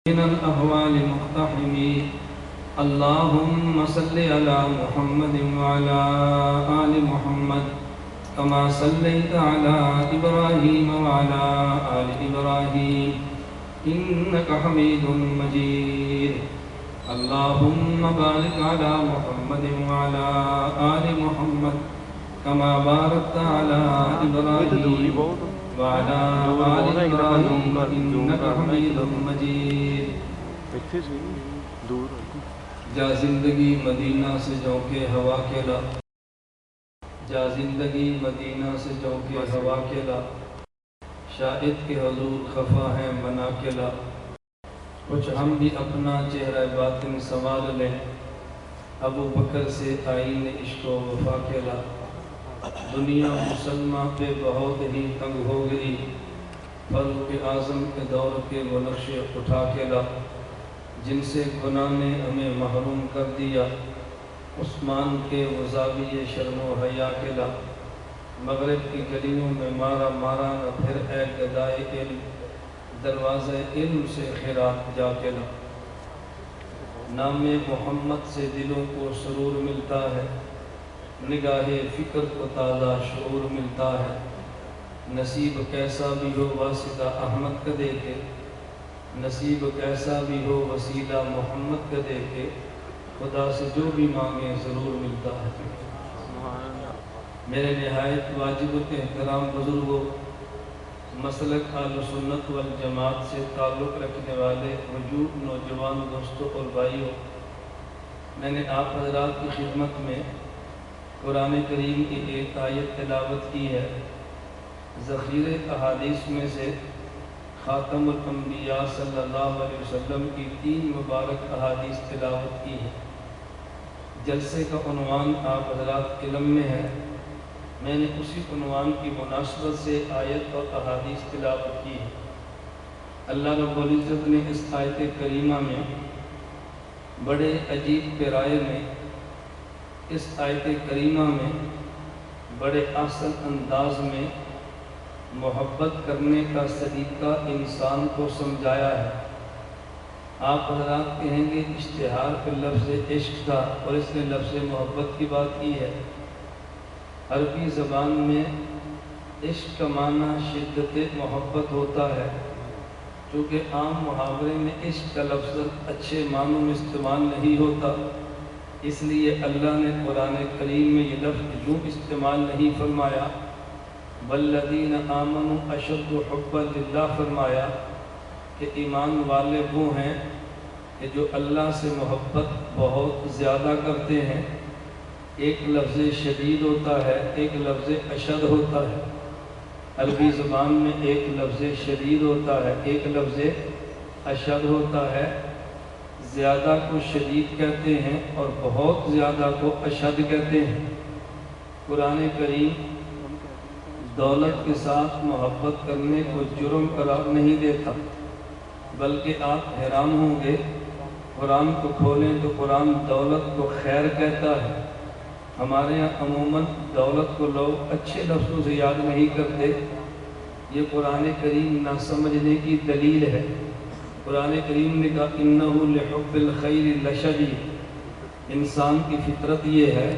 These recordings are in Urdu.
من الأهوال مقتحمي اللهم صل على محمد وعلى آل محمد كما صليت على إبراهيم وعلى آل إبراهيم إنك حميد مجيد اللهم بارك على محمد وعلى آل محمد كما باركت على إبراهيم وعلى آل إبراهيم إنك حميد مجيد جا زندگی مدینہ سے جونکے ہوا کھلا جا زندگی مدینہ سے جونکے ہوا کھلا شاہد کے حضور خفا ہیں بنا کھلا کچھ ہم بھی اپنا چہرہ باطن سنوار لیں ابو بکر سے آئین عشق و وفا کھلا دنیا مسلمہ پہ بہت ہی تنگ ہو گئی فاروق اعظم کے دور کے وہ نقشے اٹھا کے لا جن سے گناہ نے ہمیں محروم کر دیا عثمان کے وہ زاویے شرم و حیا کے لا مغرب کی گلیوں میں مارا مارا نہ پھر اے گدائے علم دروازے علم سے خیرات جا کے لا نام محمد سے دلوں کو سرور ملتا ہے نگاہ فکر کو تازہ شعور ملتا ہے نصیب کیسا بھی ہو واسطہ احمد کا دیکھے نصیب کیسا بھی ہو وسیلہ محمد کا دیکھے خدا سے جو بھی مانگے ضرور ملتا ہے میرے نہایت واجب و احترام بزرگوں مسلک اہل سنت والجماعت سے تعلق رکھنے والے وجود نوجوان دوستوں اور بھائیوں میں نے آپ حضرات کی خدمت میں قرآن کریم کی ایک آیت تلاوت کی ہے ذخیرہ احادیث میں سے خاتم الانبیاء صلی اللہ علیہ وسلم کی 3 مبارک احادیث تلاوت کی ہے جلسے کا عنوان آپ حضرات علم میں ہے میں نے اسی عنوان کی مناسبت سے آیت اور احادیث تلاوت کی ہے اللہ رب العزت نے اس آیت کریمہ میں بڑے عجیب پیرائے میں اس آیت کریمہ میں بڑے احسن انداز میں محبت کرنے کا طریقہ انسان کو سمجھایا ہے آپ حضرات کہیں گے اشتہار پہ لفظ عشق تھا اور اس نے لفظ محبت کی بات کی ہے عربی زبان میں عشق کا معنی شدت محبت ہوتا ہے چونکہ عام محاورے میں عشق کا لفظ اچھے معنوں میں استعمال نہیں ہوتا اس لیے اللہ نے قرآن کریم میں یہ لفظ یوں استعمال نہیں فرمایا والذین آمنوا اشد حبا للہ فرمایا کہ ایمان والے وہ ہیں کہ جو اللہ سے محبت بہت زیادہ کرتے ہیں ایک لفظ شدید ہوتا ہے ایک لفظ اشد ہوتا ہے عربی زبان میں ایک لفظ شدید ہوتا ہے ایک لفظ اشد ہوتا ہے زیادہ کو شدید کہتے ہیں اور بہت زیادہ کو اشد کہتے ہیں قرآن کریم دولت کے ساتھ محبت کرنے کو جرم قرار نہیں دیتا بلکہ آپ حیران ہوں گے قرآن کو کھولیں تو قرآن دولت کو خیر کہتا ہے ہمارے یہاں عموماً دولت کو لوگ اچھے لفظوں سے یاد نہیں کرتے یہ قرآن کریم نہ سمجھنے کی دلیل ہے قرآن کریم نے کہا انہ لحب الخیر لشدید انسان کی فطرت یہ ہے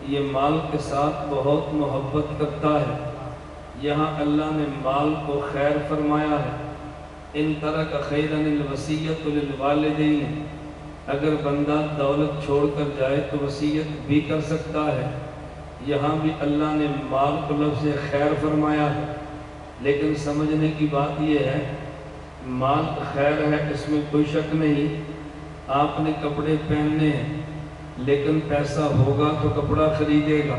یہ مال کے ساتھ بہت محبت کرتا ہے یہاں اللہ نے مال کو خیر فرمایا ہے ان ترک خیرا الوصیۃ للوالدین اگر بندہ دولت چھوڑ کر جائے تو وصیت بھی کر سکتا ہے یہاں بھی اللہ نے مال کو لفظ خیر فرمایا ہے لیکن سمجھنے کی بات یہ ہے مال خیر ہے اس میں کوئی شک نہیں آپ نے کپڑے پہننے ہیں لیکن پیسہ ہوگا تو کپڑا خریدے گا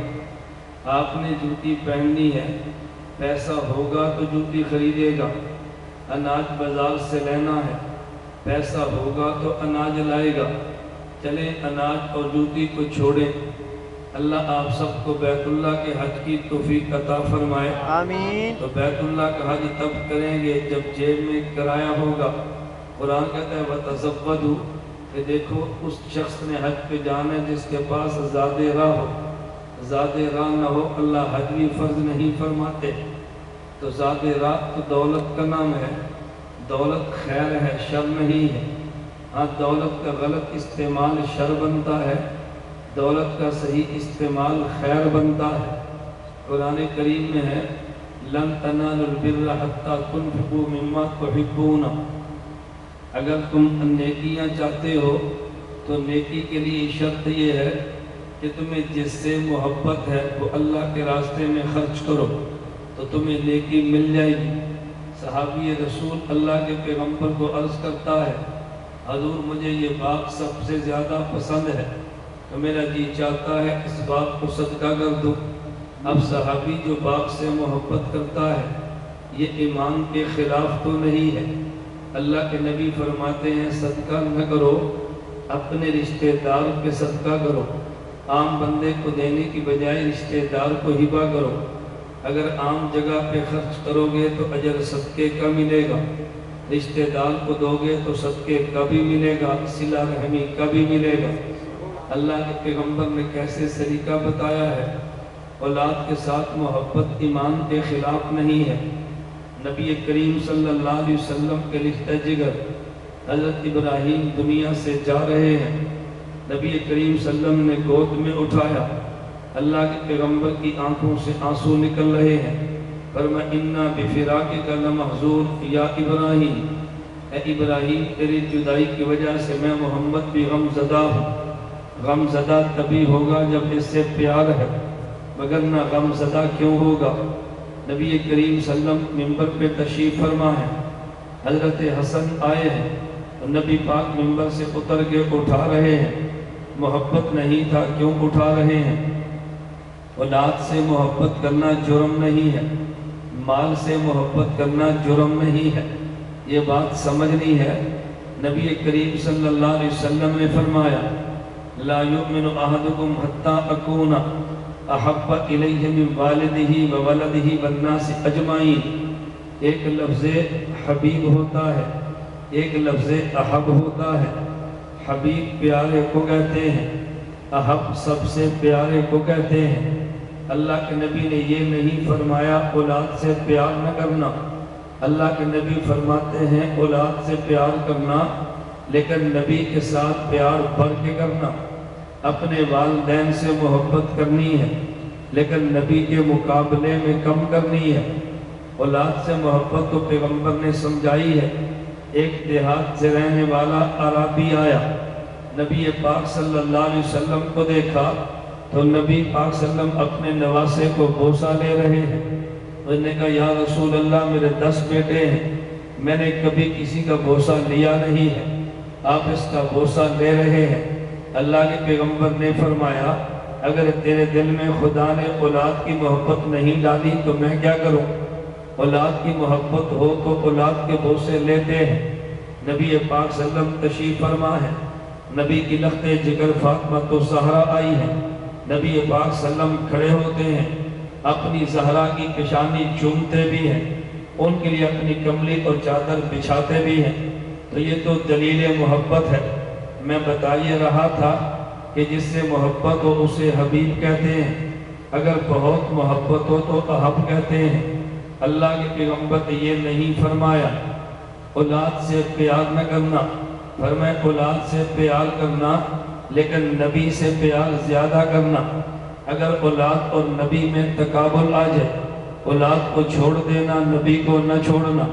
آپ نے جوتی پہننی ہے پیسہ ہوگا تو جوتی خریدے گا اناج بازار سے لینا ہے پیسہ ہوگا تو اناج لائے گا چلیں اناج اور جوتی کو چھوڑیں اللہ آپ سب کو بیت اللہ کے حج کی توفیق عطا فرمائے آمین تو بیت اللہ کا حج تب کریں گے جب جیب میں کرایہ ہوگا قرآن کہتا ہے وَتَزَوَّدُوا کہ دیکھو اس شخص نے حج پہ جانا ہے جس کے پاس زیادہ راہ ہو زیادہ راہ نہ ہو اللہ حج بھی فرض نہیں فرماتے تو زیادہ راہ تو دولت کا نام ہے دولت خیر ہے، شر نہیں ہے۔ ہاں دولت کا غلط استعمال شر بنتا ہے، دولت کا صحیح استعمال خیر بنتا ہے۔ قرآن کریم میں ہے لن تنالوا البر حتى تنفقوا مما تحبون۔ اگر تم نیکیاں چاہتے ہو تو نیکی کے لیے شرط یہ ہے کہ تمہیں جس سے محبت ہے وہ اللہ کے راستے میں خرچ کرو تو تمہیں نیکی مل جائے گی۔ صحابی رسول اللہ کے پیغمبر کو عرض کرتا ہے حضور مجھے یہ باغ سب سے زیادہ پسند ہے تو میرا جی چاہتا ہے اس باغ کو صدقہ کر دو۔ اب صحابی جو باغ سے محبت کرتا ہے یہ ایمان کے خلاف تو نہیں ہے۔ اللہ کے نبی فرماتے ہیں صدقہ نہ کرو، اپنے رشتہ دار پہ صدقہ کرو، عام بندے کو دینے کی بجائے رشتہ دار کو ہبہ کرو۔ اگر عام جگہ پہ خرچ کرو گے تو اجر صدقے کا ملے گا، رشتہ دار کو دو گے تو صدقے کا بھی ملے گا، صلہ رحمی کا بھی ملے گا۔ اللہ کے پیغمبر نے کیسے سلیقہ بتایا ہے۔ اولاد کے ساتھ محبت ایمان کے خلاف نہیں ہے۔ نبی کریم صلی اللہ علیہ وسلم کے لخت جگر حضرت ابراہیم دنیا سے جا رہے ہیں، نبی کریم صلی اللہ علیہ وسلم نے گود میں اٹھایا، اللہ کے پیغمبر کی آنکھوں سے آنسو نکل رہے ہیں، فرمایا انا بفراقک لمحزون یا ابراہیم، اے ابراہیم تیری جدائی کی وجہ سے میں محمد بھی غم زدہ ہوں۔ غم زدہ تبھی ہوگا جب اس سے پیار ہے، وگرنہ غم زدہ کیوں ہوگا۔ نبی کریم صلی اللہ علیہ وسلم منبر پہ تشریف فرما ہے، حضرت حسن آئے ہیں تو نبی پاک منبر سے اتر کے اٹھا رہے ہیں، محبت نہیں تھا کیوں اٹھا رہے ہیں۔ اولاد سے محبت کرنا جرم نہیں ہے، مال سے محبت کرنا جرم نہیں ہے، یہ بات سمجھنی ہے۔ نبی کریم صلی اللہ علیہ وسلم نے فرمایا لا یؤمن احدکم حتی اکون احب الیہ من والدہ وولدہ والناس اجمعین۔ ایک لفظ حبیب ہوتا ہے، ایک لفظ احب ہوتا ہے۔ حبیب پیارے کو کہتے ہیں، احب سب سے پیارے کو کہتے ہیں۔ اللہ کے نبی نے یہ نہیں فرمایا اولاد سے پیار نہ کرنا، اللہ کے نبی فرماتے ہیں اولاد سے پیار کرنا لیکن نبی کے ساتھ پیار بڑھ کے کرنا۔ اپنے والدین سے محبت کرنی ہے لیکن نبی کے مقابلے میں کم کرنی ہے۔ اولاد سے محبت تو پیغمبر نے سمجھائی ہے۔ ایک دیہات سے رہنے والا عربی آیا، نبی پاک صلی اللہ علیہ وسلم کو دیکھا تو نبی پاک صلی اللہ علیہ وسلم اپنے نواسے کو بوسہ لے رہے ہیں۔ انہوں نے کہا یا رسول اللہ میرے 10 بیٹے ہیں، میں نے کبھی کسی کا بوسہ لیا نہیں ہے، آپ اس کا بوسہ لے رہے ہیں۔ اللہ کے پیغمبر نے فرمایا اگر تیرے دل میں خدا نے اولاد کی محبت نہیں ڈالی تو میں کیا کروں؟ اولاد کی محبت ہو تو اولاد کے بوسے لیتے ہیں۔ نبی پاک صلی اللہ علیہ وسلم تشریف فرما ہے، نبی کی لخت جگر فاطمہ تو زہرا آئی ہے، نبی پاک صلی اللہ علیہ وسلم کھڑے ہوتے ہیں، اپنی زہرا کی پیشانی چومتے بھی ہیں، ان کے لیے اپنی کملی اور چادر بچھاتے بھی ہیں۔ تو یہ تو دلیل محبت ہے۔ میں بتا یہ رہا تھا کہ جس سے محبت ہو اسے حبیب کہتے ہیں، اگر بہت محبت ہو تو احب کہتے ہیں۔ اللہ کے پیغمبر نے یہ نہیں فرمایا اولاد سے پیار نہ کرنا، فرمایا اولاد سے پیار کرنا لیکن نبی سے پیار زیادہ کرنا۔ اگر اولاد اور نبی میں تقابل آ جائے، اولاد کو چھوڑ دینا نبی کو نہ چھوڑنا۔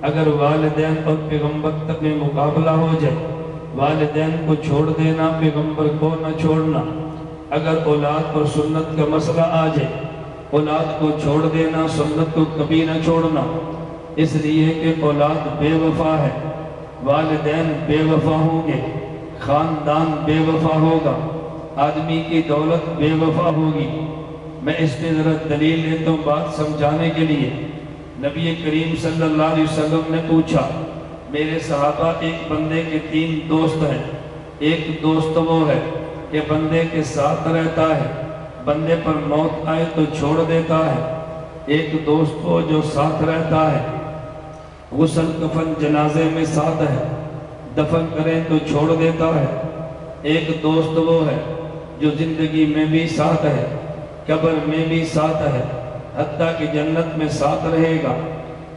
اگر والدین اور پیغمبر تک میں مقابلہ ہو جائے، والدین کو چھوڑ دینا پیغمبر کو نہ چھوڑنا۔ اگر اولاد اور سنت کا مسئلہ آ جائے، اولاد کو چھوڑ دینا سنت کو کبھی نہ چھوڑنا، اس لیے کہ اولاد بے وفا ہے، والدین بے وفا ہوں گے، خاندان بے وفا ہوگا، آدمی کی دولت بے وفا ہوگی۔ میں اس پہ ذرا دلیل لیتا ہوں بات سمجھانے کے لیے۔ نبی کریم صلی اللہ علیہ وسلم نے پوچھا میرے صحابہ ایک بندے کے 3 دوست ہیں، ایک دوست وہ ہے کہ بندے کے ساتھ رہتا ہے، بندے پر موت آئے تو چھوڑ دیتا ہے، ایک دوست وہ جو ساتھ رہتا ہے، غسل کفن جنازے میں ساتھ ہے، دفن کریں تو چھوڑ دیتا ہے، ایک دوست وہ ہے جو زندگی میں بھی ساتھ ہے، قبر میں بھی ساتھ ہے، حتیٰ کہ جنت میں ساتھ رہے گا۔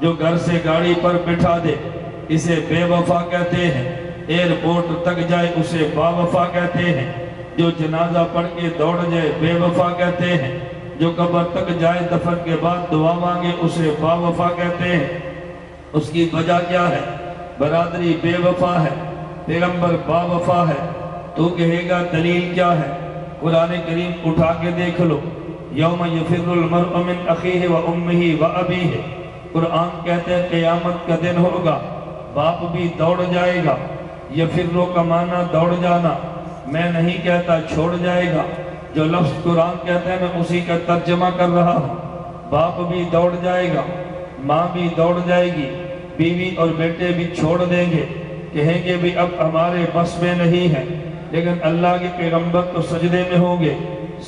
جو گھر سے گاڑی پر بٹھا دے اسے بے وفا کہتے ہیں، ایئرپورٹ تک جائے اسے با وفا کہتے ہیں، جو جنازہ پڑھ کے دوڑ جائے بے وفا کہتے ہیں، جو قبر تک جائے دفن کے بعد دعا مانگے اسے با وفا کہتے ہیں۔ اس کی وجہ کیا ہے؟ برادری بے وفا ہے، پیغمبر با وفا ہے۔ تو کہے گا دلیل کیا ہے؟ قرآن کریم اٹھا کے دیکھ لو، یوم یفر المرء من اخیہ و امہ و ابیہ، قرآن کہتے ہیں قیامت کا دن ہوگا، باپ بھی دوڑ جائے گا۔ یفرو کا معنی دوڑ جانا، میں نہیں کہتا چھوڑ جائے گا، جو لفظ قرآن کہتا ہے میں اسی کا ترجمہ کر رہا ہوں۔ باپ بھی دوڑ جائے گا، ماں بھی دوڑ جائے گی، بیوی اور بیٹے بھی چھوڑ دیں گے، کہیں گے بھی اب ہمارے بس میں نہیں ہے۔ لیکن اللہ کے پیغمبر تو سجدے میں ہوں گے،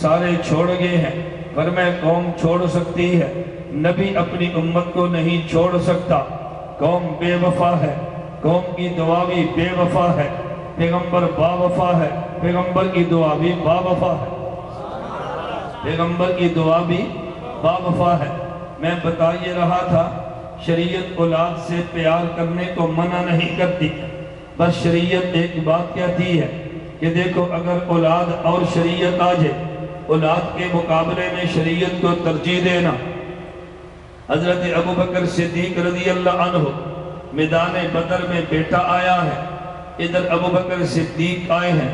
سارے چھوڑ گئے ہیں، فرمایا قوم چھوڑ سکتی ہے، نبی اپنی امت کو نہیں چھوڑ سکتا۔ قوم بے وفا ہے، قوم کی دعا بھی بے وفا ہے، پیغمبر با وفا ہے، پیغمبر کی دعا بھی با وفا ہے، پیغمبر کی دعا بھی با وفا ہے۔ میں بتا یہ رہا تھا شریعت اولاد سے پیار کرنے کو منع نہیں کرتی، بس شریعت ایک بات کہتی ہے کہ دیکھو اگر اولاد اور شریعت آ جائے، اولاد کے مقابلے میں شریعت کو ترجیح دینا۔ حضرت ابوبکر صدیق رضی اللہ عنہ میدان بدر میں بیٹا آیا ہے، ادھر ابوبکر صدیق آئے ہیں،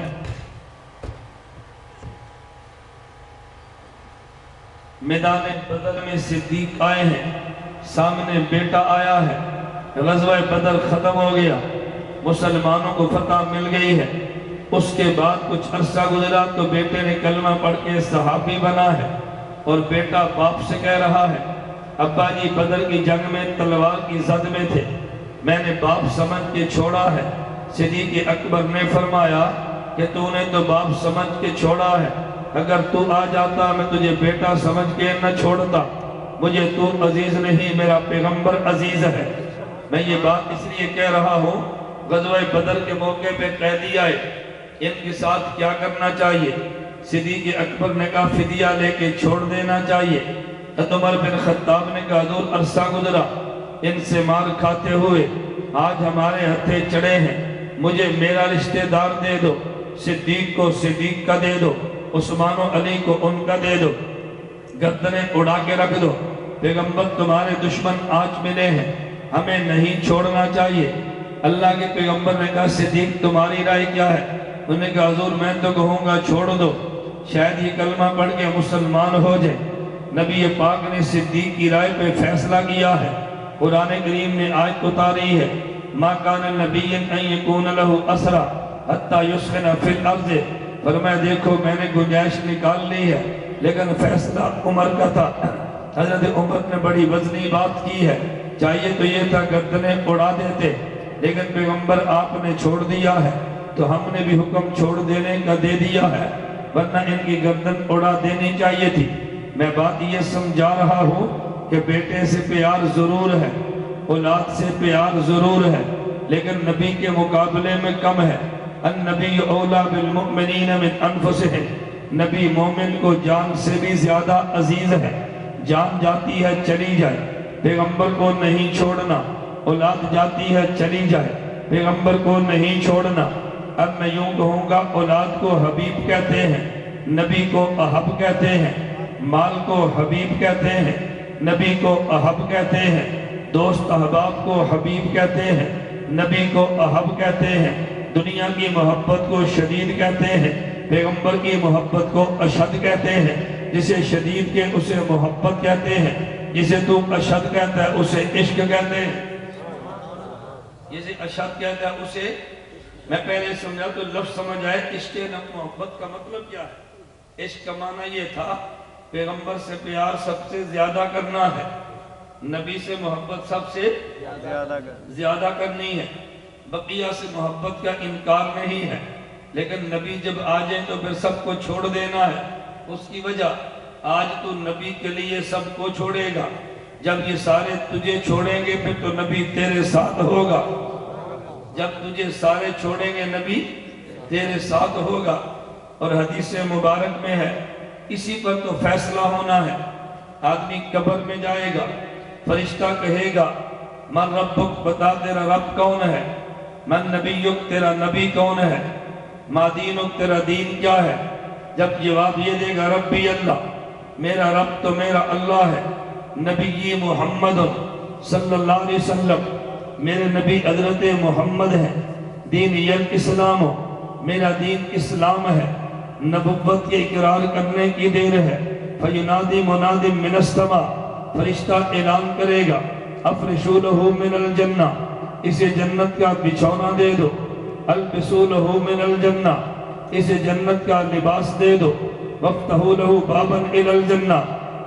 میدان بدر میں صدیق آئے ہیں، سامنے بیٹا آیا ہے، غزوہ بدر ختم ہو گیا، مسلمانوں کو فتح مل گئی ہے۔ اس کے بعد کچھ عرصہ گزرا تو بیٹے نے کلمہ پڑھ کے صحابی بنا ہے، اور بیٹا باپ سے کہہ رہا ہے ابا جی بدر کی جنگ میں تلوار کی زد میں تھے، میں نے باپ سمجھ کے چھوڑا ہے۔ صدیق اکبر نے فرمایا کہ تو نے تو باپ سمجھ کے چھوڑا ہے، اگر تو آ جاتا میں تجھے بیٹا سمجھ کے نہ چھوڑتا، مجھے تو عزیز نہیں میرا پیغمبر عزیز ہے۔ میں یہ بات اس لیے کہہ رہا ہوں، غزوہ بدر کے موقع پہ قیدی آئے، ان کے ساتھ کیا کرنا چاہیے؟ صدیق اکبر نے کہا فدیہ لے کے چھوڑ دینا چاہیے۔ عمر بن خطاب نے کہا حضور عرصہ گزرا ان سے مار کھاتے ہوئے، آج ہمارے ہتھے چڑھے ہیں، مجھے میرا رشتہ دار دے دو، صدیق کو صدیق کا دے دو، عثمان و علی کو ان کا دے دو، گردنیں اڑا کے رکھ دو، پیغمبر تمہارے دشمن آج ملے ہیں، ہمیں نہیں چھوڑنا چاہیے۔ اللہ کے پیغمبر نے کہا صدیق تمہاری رائے کیا ہے؟ انہوں نے کہا حضور میں تو کہوں گا چھوڑ دو، شاید یہ کلمہ پڑھ کے مسلمان ہو جائے۔ نبی پاک نے صدیق کی رائے پہ فیصلہ کیا ہے، قرآن کریم نے آیت اتاری ہے ما کان النبی ان یکون لہ اسرا حتی یسخن فی الارض، فرمایا دیکھو میں نے گنجائش نکال لی ہے، لیکن فیصلہ عمر کا تھا۔ حضرت عمر نے بڑی وزنی بات کی ہے، چاہیے تو یہ تھا گردنیں اڑا دیتے، لیکن پیغمبر آپ نے چھوڑ دیا ہے تو ہم نے بھی حکم چھوڑ دینے کا دے دیا ہے، ورنہ ان کی گردن اڑا دینی چاہیے تھی۔ میں بات یہ سمجھا رہا ہوں کہ بیٹے سے پیار ضرور ہے، اولاد سے پیار ضرور ہے، لیکن نبی کے مقابلے میں کم ہے۔ النبی اولا بالمؤمنین من انفسہم، نبی مومن کو جان سے بھی زیادہ عزیز ہے، جان جاتی ہے چلی جائے، پیغمبر کو نہیں چھوڑنا، اولاد جاتی ہے چلی جائے، پیغمبر کو نہیں چھوڑنا۔ اب میں یوں کہوں گا اولاد کو حبیب کہتے ہیں، نبی کو احب کہتے ہیں، مال کو حبیب کہتے ہیں، نبی کو احب کہتے ہیں، دوست احباب کو حبیب کہتے ہیں، نبی کو احب کہتے ہیں، دنیا کی محبت کو شدید کہتے ہیں، پیغمبر کی محبت کو اشد کہتے ہیں، جسے شدید کے اسے محبت کہتے ہیں، جسے تو اشد کہتا ہے اسے عشق کہتے ہیں، جسے اشد کہتا ہے اسے، میں پہلے سمجھا تو لفظ سمجھ آئے عشق محبت کا مطلب کیا ہے؟ عشق کا معنی یہ تھا پیغمبر سے پیار سب سے زیادہ کرنا ہے، نبی سے محبت سب سے زیادہ کرنی ہے، بقیہ سے محبت کا انکار نہیں ہے، لیکن نبی جب آ جائیں تو پھر سب کو چھوڑ دینا ہے۔ اس کی وجہ آج تو نبی کے لیے سب کو چھوڑے گا، جب یہ سارے تجھے چھوڑیں گے پھر تو نبی تیرے ساتھ ہوگا، جب تجھے سارے چھوڑیں گے نبی تیرے ساتھ ہوگا۔ اور حدیث مبارک میں ہے اسی پر تو فیصلہ ہونا ہے۔ آدمی قبر میں جائے گا، فرشتہ کہے گا من ربک بتا تیرا رب کون ہے، من نبیک تیرا نبی کون ہے، ما دینک تیرا دین کیا ہے؟ جب جواب یہ دے گا ربی اللہ، میرا رب تو میرا اللہ ہے، نبی محمد صلی اللہ علیہ وسلم میرے نبی حضرت محمد ہیں، دین الاسلام میرا دین اسلام ہے، نبوت کے اقرار کرنے کی دیر ہے، فینادی مناد من السماء فرشتہ اعلان کرے گا، افرشوا لہ من الجنہ اسے جنت کا بچھونا دے دو، البسوا لہ من الجنہ اسے جنت کا لباس دے دو، وفتحوا لہ بابا الی الجنہ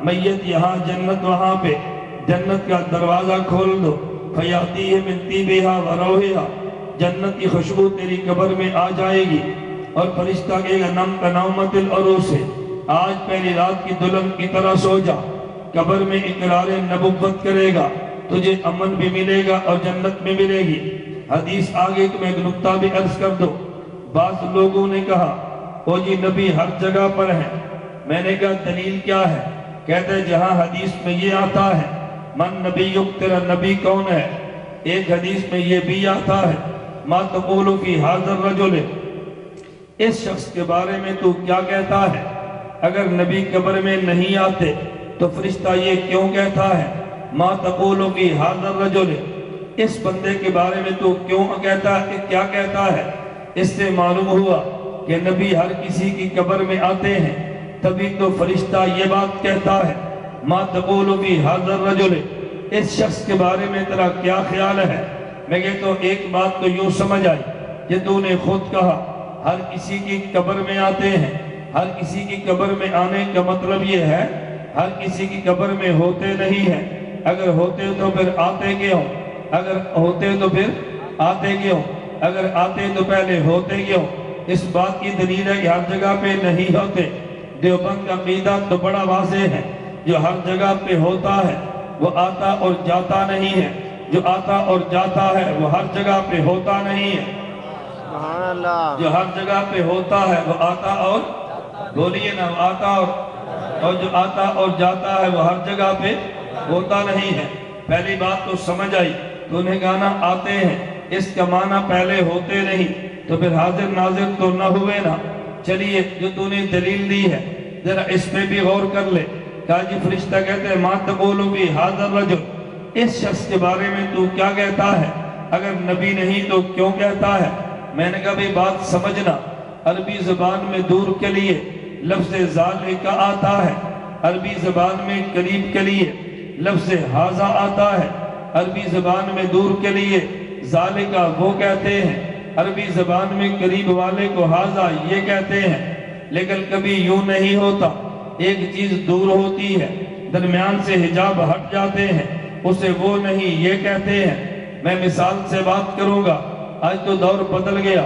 میت یہاں جنت وہاں پہ جنت کا دروازہ کھول دو، فیاتیہ من طیبہا و روحہا جنت کی خوشبو تیری قبر میں آ جائے گی، اور فرشتہ کہے گا نم کنومت العروس آج پہلی رات کی دلہن کی طرح سو جا، قبر میں اقرار نبوت کرے گا، تجھے امن بھی ملے گا اور جنت میں ملے گی۔ حدیث آگے تمہیں ایک نکتہ بھی عرض کر دو، بعض لوگوں نے کہا او جی نبی ہر جگہ پر ہیں، میں نے کہا دلیل کیا ہے؟ کہتے ہیں جہاں حدیث میں یہ آتا ہے من نبیک تیرا نبی کون ہے، ایک حدیث میں یہ بھی آتا ہے ما تقول فی ھذا الرجل اس شخص کے بارے میں تو کیا کہتا ہے؟ اگر نبی قبر میں نہیں آتے تو فرشتہ یہ کیوں کہتا ہے ما تقول فی ھذا الرجل اس بندے کے بارے میں تو کیوں کہتا ہے، کیا کہتا ہے؟ اس سے معلوم ہوا کہ نبی ہر کسی کی قبر میں آتے ہیں، تبھی تو فرشتہ یہ بات کہتا ہے ما تقول فی ھذا الرجل اس شخص کے بارے میں تیرا کیا خیال ہے؟ میں کہتا ہوں ایک بات تو یوں سمجھ آئی کہ تو نے خود کہا ہر کسی کی قبر میں آتے ہیں، ہر کسی کی قبر میں آنے کا مطلب یہ ہے ہر کسی کی قبر میں ہوتے نہیں ہیں، اگر ہوتے تو پھر آتے کیوں؟ اگر ہوتے تو پھر آتے کیوں؟ اگر آتے تو پہلے ہوتے کیوں؟ اس بات کی دلیل ہے کہ ہر جگہ پہ نہیں ہوتے۔ دیوبند کا عقیدہ تو بڑا واضح ہے، جو ہر جگہ پہ ہوتا ہے وہ آتا اور جاتا نہیں ہے، جو آتا اور جاتا ہے وہ ہر جگہ پہ ہوتا نہیں ہے۔ سبحان اللہ۔ جو ہر جگہ پہ ہوتا ہے وہ آتا اور بولیے نا وہ آتا اور جو آتا اور جاتا ہے وہ ہر جگہ پہ ہوتا نہیں ہے۔ پہلی بات تو سمجھ آئی، تو نے کہا نا آتے ہیں، اس کا معنی پہلے ہوتے نہیں، تو پھر حاضر ناظر تو نہ ہوئے نا۔ چلیے جو تو نے دلیل دی ہے ذرا اس پہ بھی غور کر لے۔ کہا جی فرشتہ کہتے ہیں ما تقول فی ھذا الرجل اس شخص کے بارے میں تو کیا کہتا ہے؟ اگر نبی نہیں تو کیوں کہتا ہے؟ میں نے کہا بھی بات سمجھنا، عربی زبان میں دور کے لیے لفظ ذالکا آتا ہے، عربی زبان میں قریب کے لیے لفظ ھذا آتا ہے، عربی زبان میں دور کے لیے ذالکا وہ کہتے ہیں، عربی زبان میں قریب والے کو ھذا یہ کہتے ہیں۔ لیکن کبھی یوں نہیں ہوتا، ایک چیز دور ہوتی ہے، درمیان سے حجاب ہٹ جاتے ہیں، اسے وہ نہیں یہ کہتے ہیں۔ میں مثال سے بات کروں گا، آج تو دور بدل گیا،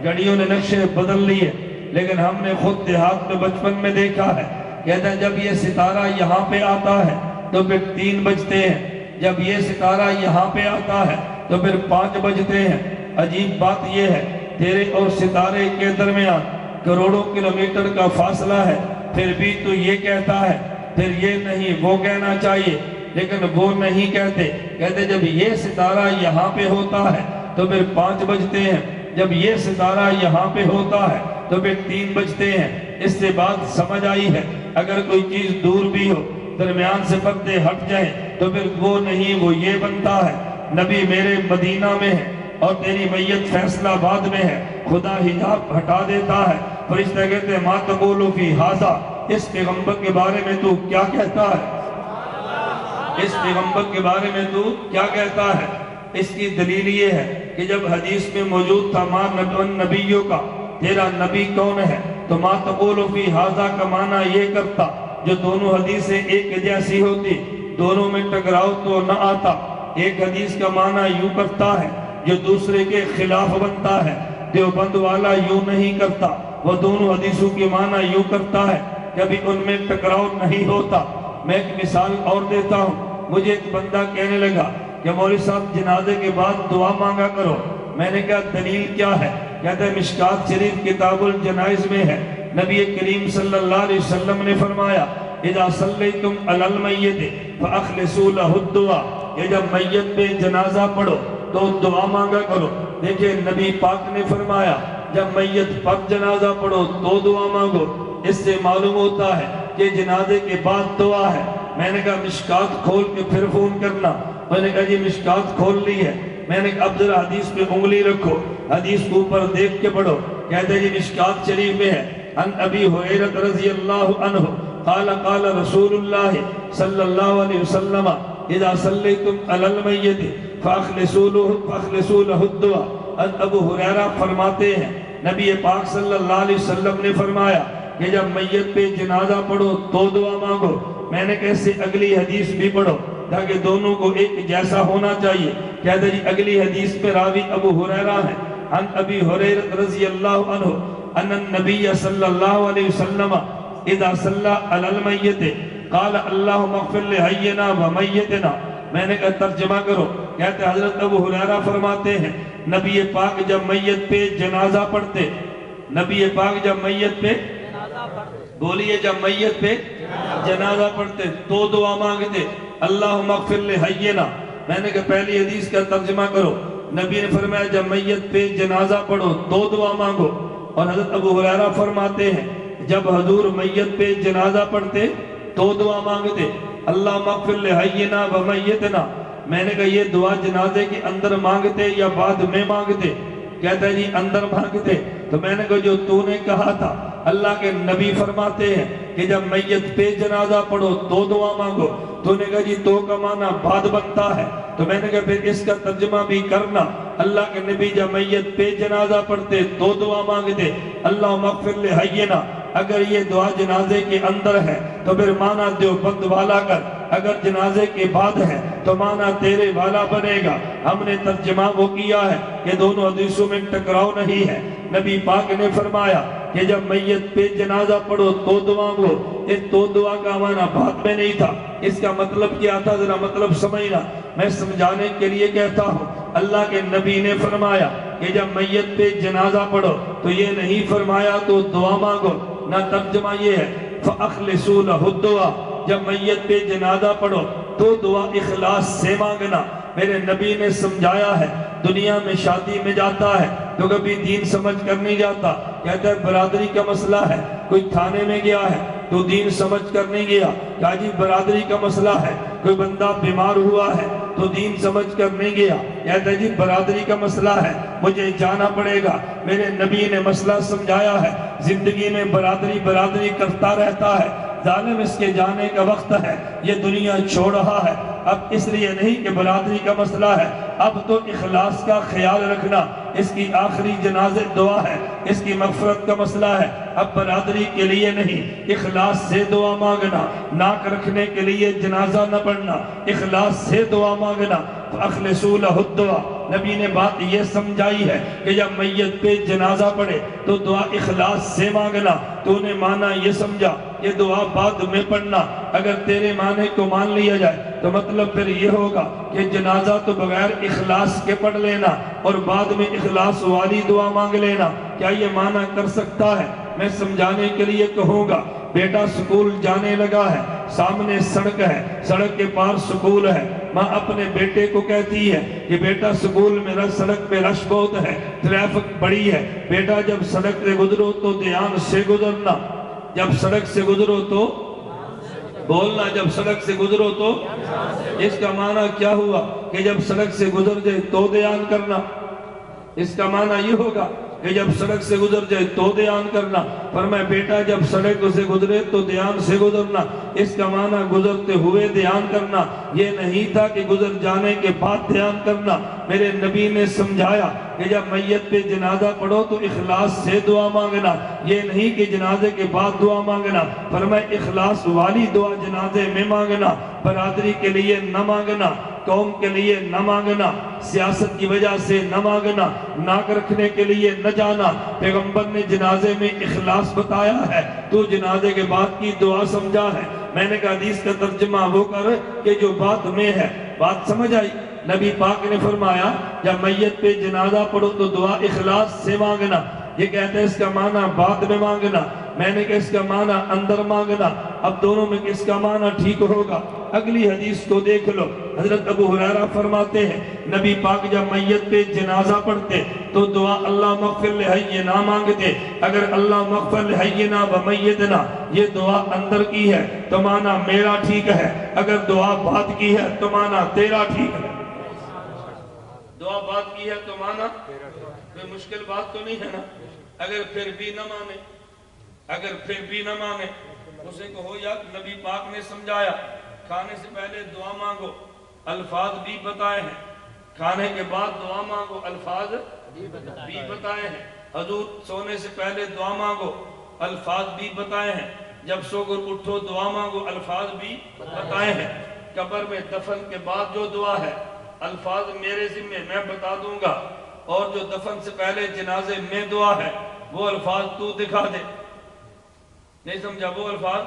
گھڑیوں نے نقشے بدل لیے، لیکن ہم نے خود دیہات میں بچپن میں دیکھا ہے، کہتے ہیں جب یہ ستارہ یہاں پہ آتا ہے تو پھر 3 بجتے ہیں، جب یہ ستارہ یہاں پہ آتا ہے تو پھر 5 بجتے ہیں۔ عجیب بات یہ ہے تیرے اور ستارے کے درمیان کروڑوں کلومیٹر کا فاصلہ ہے، پھر بھی تو یہ کہتا ہے، پھر یہ نہیں وہ کہنا چاہیے، لیکن وہ نہیں کہتے، کہتے جب یہ ستارہ یہاں پہ ہوتا ہے تو پھر 5 بجتے ہیں، جب یہ ستارہ یہاں پہ ہوتا ہے تو پھر 3 بجتے ہیں۔ اس سے بات سمجھ آئی ہے، اگر کوئی چیز دور بھی ہو، درمیان سے پردے ہٹ جائیں تو پھر وہ نہیں وہ یہ بنتا ہے۔ نبی میرے مدینہ میں ہے اور تیری میت فیصلہ آباد میں ہے، خدا حجاب ہٹا دیتا ہے، فرشتہ کہتے ہیں ما تقول فی ھذا اس پیغمبر کے بارے میں تو کیا کہتا ہے؟ اس پیغمبر کے بارے میں تو کیا کہتا ہے؟ اس کی دلیل یہ ہے کہ جب حدیث میں موجود تھا ما نبیوں کا تیرا نبی کون ہے، تو ما تقول فی ھذا کا معنی یہ کرتا، جو دونوں حدیثیں ایک جیسی ہوتی دونوں میں ٹکراؤ تو نہ آتا۔ ایک حدیث کا معنی یوں کرتا ہے جو دوسرے کے خلاف بنتا ہے، دیوبند والا یوں نہیں کرتا، وہ دونوں حدیثوں کے معنی یوں کرتا ہے، کبھی ان میں ٹکراؤ نہیں ہوتا۔ میں ایک مثال اور دیتا ہوں، مجھے ایک بندہ کہنے لگا کہ مولوی صاحب جنازے کے بعد دعا مانگا کرو، میں نے کہا دلیل کیا ہے؟ کہتا ہے مشکات شریف کتاب الجنائز میں ہے، نبی کریم صلی اللہ علیہ وسلم نے فرمایا اذا صلیتم علی المیت فاخلصوا لہ الدعاء کہ جب میت پہ جنازہ پڑھو تو دعا مانگا کرو۔ دیکھیں نبی پاک نے فرمایا جب میت پر جنازہ پڑھو تو دعا مانگو۔ اس سے معلوم ہوتا ہے کہ جنازے کے بعد دعا ہے۔ میں نے کہا مشکات کھول کے پھر فون کرنا، میں نے کہا جی مشکات کھول لی ہے۔ میں نے کہا اب ذرا حدیث پہ انگلی رکھو، حدیث کو اوپر دیکھ کے پڑھو۔ کہتے جی مشکات شریف میں ہے ان ابی ہریرہ رضی اللہ عنہ قال قال رسول اللہ صلی اللہ علیہ وسلم اذا صلیتم علی المیت فاخلصوا له الدعاء۔ ابو ہریرہ فرماتے ہیں نبی پاک صلی اللہ علیہ وسلم نے فرمایا کہ جب میت پہ جنازہ پڑھو تو دعا مانگو۔ میں نے کیسے اگلی حدیث بھی پڑھو تاکہ دونوں کو ایک جیسا ہونا چاہیے۔ کہتے جی اگلی حدیث میں راوی ابو ہریرہ ہیں ان ابی ہریرہ رضی اللہ عنہ ان النبی صلی اللہ علیہ وسلم اذا صلی علی المیت قال اللہم اغفر لحینا و میتنا۔ میں نے کہا ترجمہ کرو۔ کہتے حضرت ابو ہریرہ فرماتے ہیں نبی پاک جب میت پہ جنازہ پڑھتے، نبی پاک جب میت پہ بولیے جب میت پہ جنازہ پڑھتے تو دعا مانگتے اللہم اغفر لحینا۔ میں نے کہا پہلی حدیث کا ترجمہ کرو۔ نبی نے فرمایا جب میت پہ جنازہ پڑھو تو دعا مانگو، اور حضرت ابو ہریرہ فرماتے ہیں جب حضور میت پہ جنازہ پڑھتے تو دعا مانگتے اللہم اغفر لحینا و میتنا۔ میں نے کہا یہ دعا جنازے کے اندر مانگتے یا بعد میں مانگتے؟ کہتا ہے جی اندر مانگتے۔ تو میں نے کہا جو تو نے کہا تھا اللہ کے نبی فرماتے ہیں کہ جب میت پہ جنازہ پڑھو تو دعا مانگو، تو نے کہا جی تو کا معنی بعد بنتا ہے۔ تو میں نے کہا پھر اس کا ترجمہ بھی کرنا، اللہ کے نبی جب میت پہ جنازہ پڑھتے تو دعا مانگتے اللہم اغفر لحینا۔ اگر یہ دعا جنازے کے اندر ہے تو پھر معنی دیوبند والا کر، اگر جنازے کے بعد ہے تو معنی تیرے والا بنے گا۔ ہم نے ترجمہ وہ کیا ہے کہ دونوں حدیثوں میں ٹکراؤ نہیں ہے۔ نبی پاک نے فرمایا کہ جب میت پہ جنازہ پڑھو تو دعا گو، اس تو دعا کا معنی بعد میں نہیں تھا۔ اس کا مطلب کیا تھا ذرا مطلب سمجھنا، میں سمجھانے کے لیے کہتا ہوں۔ اللہ کے نبی نے فرمایا کہ جب میت پہ جنازہ پڑھو تو یہ نہیں فرمایا تو دعا مانگو، نہ ترجمہ یہ ہے فَأَخْلِصُوا لَهُ الدُّعَاء۔ جب میت پہ جنازہ پڑھو تو دعا اخلاص سے مانگنا۔ میرے نبی نے سمجھایا ہے دنیا میں شادی میں جاتا ہے تو کبھی دین سمجھ کر نہیں جاتا، کہتا ہے برادری کا مسئلہ ہے، کوئی تھانے میں گیا ہے تو دین سمجھ کر نہیں گیا، کہا جی برادری کا مسئلہ ہے، کوئی بندہ بیمار ہوا ہے تو دین سمجھ کر نہیں گیا، کہتا ہے جی برادری کا مسئلہ ہے مجھے جانا پڑے گا۔ میرے نبی نے مسئلہ سمجھایا ہے، زندگی میں برادری برادری کرتا رہتا ہے، ظالم اس کے جانے کا وقت ہے، یہ دنیا چھوڑ رہا ہے۔ اب اس لیے نہیں کہ برادری کا مسئلہ ہے، اب تو اخلاص کا خیال رکھنا، اس کی آخری جنازہ دعا ہے، اس کی مغفرت کا مسئلہ ہے، اب برادری کے لیے نہیں، اخلاص سے دعا مانگنا، ناک رکھنے کے لیے جنازہ نہ پڑھنا، اخلاص سے دعا مانگنا۔ فَأَخْلِصُوا لَهُ الدُّعَاء۔ نبی نے بات یہ سمجھائی ہے کہ جب میت پہ جنازہ پڑھے تو دعا اخلاص سے مانگنا۔ تو نے معنی یہ سمجھا یہ دعا بعد میں پڑھنا، اگر تیرے معنی کو مان لیا جائے تو مطلب پھر یہ ہوگا کہ جنازہ تو بغیر اخلاص کے پڑھ لینا اور بعد میں اخلاص والی دعا مانگ لینا، کیا یہ معنی کر سکتا ہے؟ میں سمجھانے کے لیے کہوں گا، بیٹا سکول جانے لگا ہے، سامنے سڑک ہے، سڑک کے پار سکول ہے، ماں اپنے بیٹے کو کہتی ہے کہ بیٹا سکول میں سڑک پہ رش بہت ہے، ٹریفک بڑی ہے، بیٹا جب سڑک سے گزرو تو دھیان سے گزرنا، جب سڑک سے گزرو تو بولنا، جب سڑک سے گزرو تو، اس کا معنی کیا ہوا کہ جب سڑک سے گزر جائے تو دھیان کرنا، اس کا معنی یہ ہوگا کہ جب سڑک سے گزر جائے تو دھیان کرنا۔ فرمایا بیٹا جب سڑک سے گزرے تو دھیان سے گزرنا، اس کا معنی گزرتے ہوئے دھیان کرنا، یہ نہیں تھا کہ گزر جانے کے بعد دھیان کرنا۔ میرے نبی نے سمجھایا کہ جب میت پہ جنازہ پڑھو تو اخلاص سے دعا مانگنا، یہ نہیں کہ جنازے کے بعد دعا مانگنا۔ فرمایا اخلاص والی دعا جنازے میں مانگنا، برادری کے لیے نہ مانگنا، قوم کے لیے نہ مانگنا، سیاست کی وجہ سے نہ مانگنا، ناک رکھنے کے لیے نہ جانا۔ پیغمبر نے جنازے میں اخلاص بتایا ہے، تو جنازے کے بعد کی دعا سمجھا ہے۔ میں نے کہا حدیث کا ترجمہ وہ کر کہ جو بعد میں ہے، بات سمجھ آئی؟ نبی پاک نے فرمایا جب میت پہ جنازہ پڑھو تو دعا اخلاص سے مانگنا، یہ کہتے ہیں اس کا معنی بعد میں مانگنا، میں نے کہا اس کا معنی اندر مانگنا۔ اب دونوں میں کس کا معنی ٹھیک ہوگا؟ اگلی حدیث کو دیکھ لو، حضرت ابو ہریرہ فرماتے ہیں نبی پاک جب میت پہ جنازہ پڑھتے تو دعا اللہ مغفر لحینا مانگتے. اگر اللہ مغفر لحینا و میتنا یہ دعا اندر کی ہے تو معنی میرا ٹھیک ہے، اگر دعا بات کی ہے تو معنی تیرا ٹھیک ہے. دعا بات کی ہے تو معنی کوئی مشکل بات تو نہیں ہے نا. اگر پھر بھی نہ مانے، اگر پھر بھی نہ مانے اسے کہو یا نبی پاک نے سمجھایا کھانے سے پہلے دعا مانگو، الفاظ بھی بتائے ہیں، کھانے کے بعد دعا مانگو، الفاظ بھی بتائے ہیں. حضور سونے سے پہلے دعا مانگو، الفاظ بھی بتائے ہیں. جب سو کر اٹھو دعا مانگو، الفاظ بھی بتائے ہیں. قبر میں دفن کے بعد جو دعا ہے الفاظ میرے ذمہ میں بتا دوں گا، اور جو دفن سے پہلے جنازے میں دعا ہے وہ الفاظ تو دکھا دے. نہیں سمجھا؟ وہ الفاظ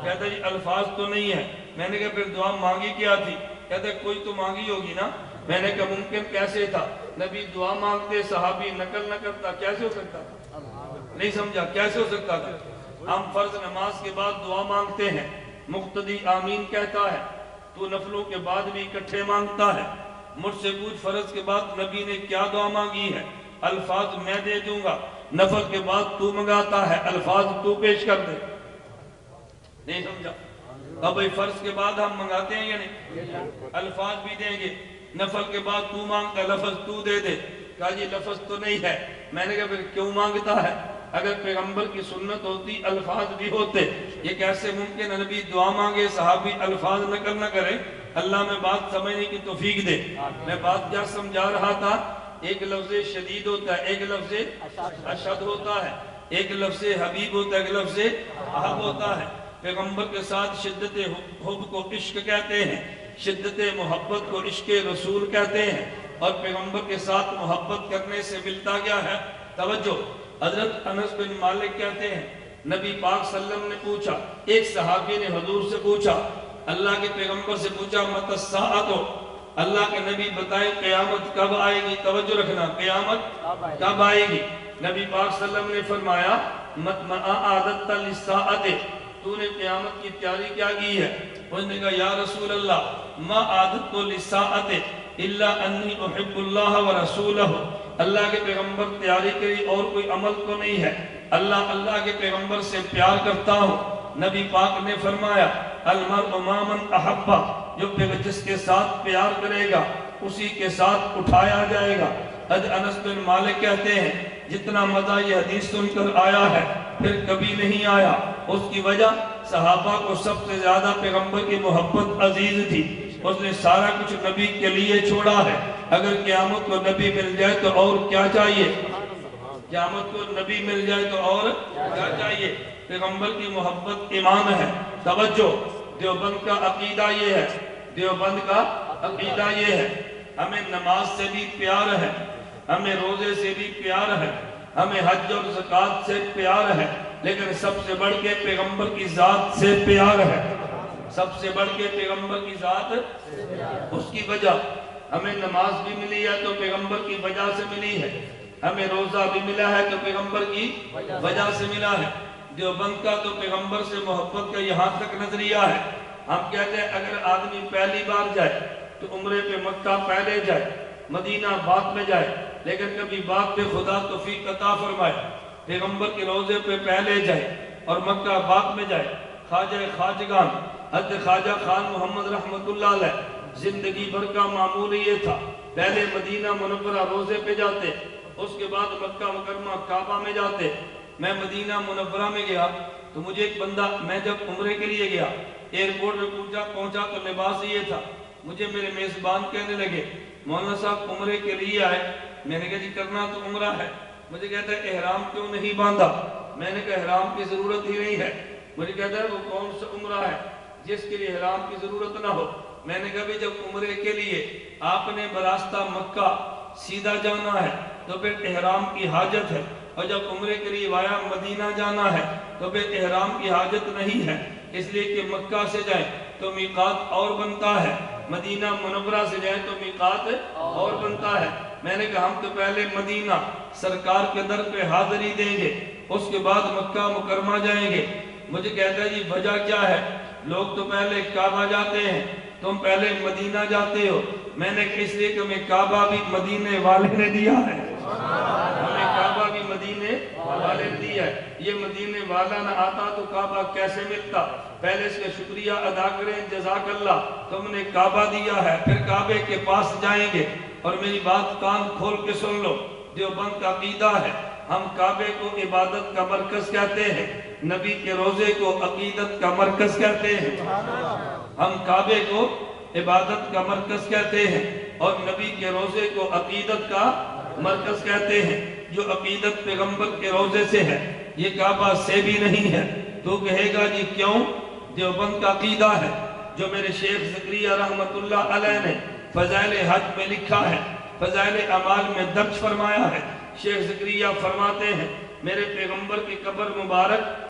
کہتا جی الفاظ تو نہیں ہے. میں نے کہا پھر دعا مانگی کیا تھی؟ کہتا کوئی تو مانگی ہوگی نا. میں نے کہا ممکن کیسے تھا؟ نبی دعا مانگتے صحابی نقل نہ کرتا، کیسے ہو سکتا تھا؟ نہیں سمجھا؟ کیسے ہو سکتا تھا؟ ہم فرض نماز کے بعد دعا مانگتے ہیں، مقتدی آمین کہتا ہے، تو نفلوں کے بعد بھی اکٹھے مانگتا ہے. مجھ سے پوچھ فرض کے بعد نبی نے کیا دعا مانگی ہے؟ الفاظ میں دے دوں گا. نفل کے بعد تو منگاتا ہے، الفاظ تو پیش کر دے. نہیں سمجھا؟ اب بھئی فرض کے بعد ہم منگاتے ہیں یا نہیں؟ الفاظ بھی دیں گے. نفل کے بعد تو مانگتا، لفظ تو دے دے. کہا جی لفظ تو نہیں ہے. میں نے کہا پھر کیوں مانگتا ہے؟ اگر پیغمبر کی سنت ہوتی الفاظ بھی ہوتے. یہ کیسے ممکن ہے نبی دعا مانگے صحابی الفاظ نقل نہ کرے؟ اللہ میں بات سمجھنے کی توفیق دے. میں بات کیا سمجھا رہا تھا؟ ایک لفظ شدید ہوتا ہے، ایک لفظ اشد ہوتا ہے، ایک لفظ حبیب ہوتا ہے، ایک لفظ احب ہوتا ہے. پیغمبر کے ساتھ شدت حب کو عشق کہتے ہیں، شدت محبت کو عشق رسول کہتے ہیں. اور پیغمبر کے ساتھ محبت کرنے سے ملتا کیا ہے؟ توجہ. حضرت انس بن مالک کہتے ہیں نبی پاک صلی اللہ علیہ وسلم نے پوچھا، ایک صحابی نے حضور سے پوچھا، اللہ کے پیغمبر سے پوچھا متی الساعۃ، اللہ کے نبی بتائیں قیامت کب آئے گی؟ توجہ رکھنا، قیامت کب آئے گی؟ نبی پاک صلی اللہ علیہ وسلم نے فرمایا ما اعددت للساعۃ، تو نے قیامت کی تیاری کیا کی ہے؟ اس نے کہا یا رسول اللہ ما اعددت للساعۃ الا انی احب اللہ ورسولہ، اللہ کے پیغمبر تیاری کری اور کوئی عمل تو نہیں ہے، اللہ کے پیغمبر سے پیار کرتا ہوں. نبی پاک نے فرمایا المرء ما من احبہ، جو جس کے ساتھ پیار کرے گا اسی کے ساتھ اٹھایا جائے گا. حضرت انس بن مالک کہتے ہیں جتنا مزہ یہ حدیث سن کر آیا ہے پھر کبھی نہیں آیا. اس کی وجہ صحابہ کو سب سے زیادہ پیغمبر کی محبت عزیز تھی. اس نے سارا کچھ نبی کے لیے چھوڑا ہے. اگر قیامت کو نبی مل جائے تو اور کیا چاہیے؟ قیامت کو نبی مل جائے تو اور کیا چاہیے؟ پیغمبر کی محبت ایمان ہے. توجہ، دیوبند کا عقیدہ یہ ہے، دیوبند کا عقیدہ یہ ہے، ہمیں نماز سے بھی پیار ہے، ہمیں روزے سے بھی پیار ہے، ہمیں حج اور زکوٰۃ سے پیار ہے، لیکن سب سے بڑھ کے پیغمبر کی ذات سے پیار ہے. سب سے بڑھ کے پیغمبر کی ذات، اس کی وجہ ہمیں نماز بھی ملی ہے تو پیغمبر کی وجہ سے ملی ہے، ہمیں روزہ بھی ملا ہے تو پیغمبر کی وجہ سے ملا ہے. دیوبند کا تو پیغمبر سے محبت کا یہاں تک نظریہ ہے. ہم کہتے ہیں اگر آدمی پہلی بار جائے تو عمرے پہ مکہ پہلے جائے، مدینہ بعد میں جائے، لیکن کبھی بعد پہ خدا توفیق عطا فرمائے پیغمبر کے روزے پہ پہلے جائے اور مکہ بعد میں جائے. خواجہ خواجگان حضرت خواجہ خان محمد رحمت اللہ علیہ زندگی بھر کا معمول یہ تھا، پہلے مدینہ منورہ روزے پہ جاتے، اس کے بعد مکہ مکرمہ کعبہ میں جاتے. میں مدینہ منورہ میں گیا تو مجھے ایک بندہ، میں جب عمرے کے لیے گیا ایئرپورٹ میں پہنچا تو لباس یہ تھا. مجھے میرے میزبان کہنے لگے مولانا صاحب عمرے کے لیے آئے. میں نے کہا جی کرنا تو عمرہ ہے. مجھے کہتا ہے احرام کیوں نہیں باندھا؟ میں نے کہا احرام کی ضرورت ہی نہیں ہے. مجھے کہتا ہے وہ کون سا عمرہ ہے جس کے لیے احرام کی ضرورت نہ ہو؟ میں نے کہا بھی جب عمرے کے لیے آپ نے براستہ مکہ سیدھا جانا ہے تو پھر احرام کی حاجت ہے، اور جب عمرے کے لیے وایا مدینہ جانا ہے تو پھر احرام کی حاجت نہیں ہے. اس لیے کہ مکہ سے جائیں تو میقات اور بنتا ہے، مدینہ منورہ سے جائیں تو میقات اور بنتا ہے. میں نے کہا ہم تو پہلے مدینہ سرکار کے در پہ حاضری دیں گے، اس کے بعد مکہ مکرمہ جائیں گے. مجھے کہتا ہے جی وجہ کیا ہے؟ لوگ تو پہلے کعبہ جاتے ہیں تم پہلے مدینہ جاتے ہو. میں نے کہا اس لیے کہ ہمیں کعبہ بھی مدینے والے نے دیا ہے. ہمیں کعبہ بھی مدینے والے نے دیا ہے. یہ مدینے والا نہ آتا تو کعبہ کیسے ملتا؟ پہلے اس کا شکریہ ادا کریں. جزاک اللہ، تم نے کعبہ دیا ہے. پھر کعبے کے پاس جائیں گے اور میری بات کان کھول کے سن لو. دیوبند کا عقیدہ ہے ہم کعبے کو عبادت کا مرکز کہتے ہیں، نبی کے روزے کو عقیدت کا مرکز کہتے ہیں. ہم کعبے کو عبادت کا مرکز کہتے ہیں اور نبی کے روزے کو عقیدت کا مرکز کہتے ہیں. جو عقیدت پیغمبر کے روزے سے ہے، یہ کعبہ سے بھی نہیں ہے. تو کہے گا جی کیوں؟ دیوبند کا عقیدہ ہے جو میرے شیخ زکریا رحمت اللہ علیہ نے فضائل حج میں لکھا ہے، فضائل اعمال میں درج فرمایا ہے. شیخ زکریا فرماتے ہیں میرے پیغمبر کی قبر مبارک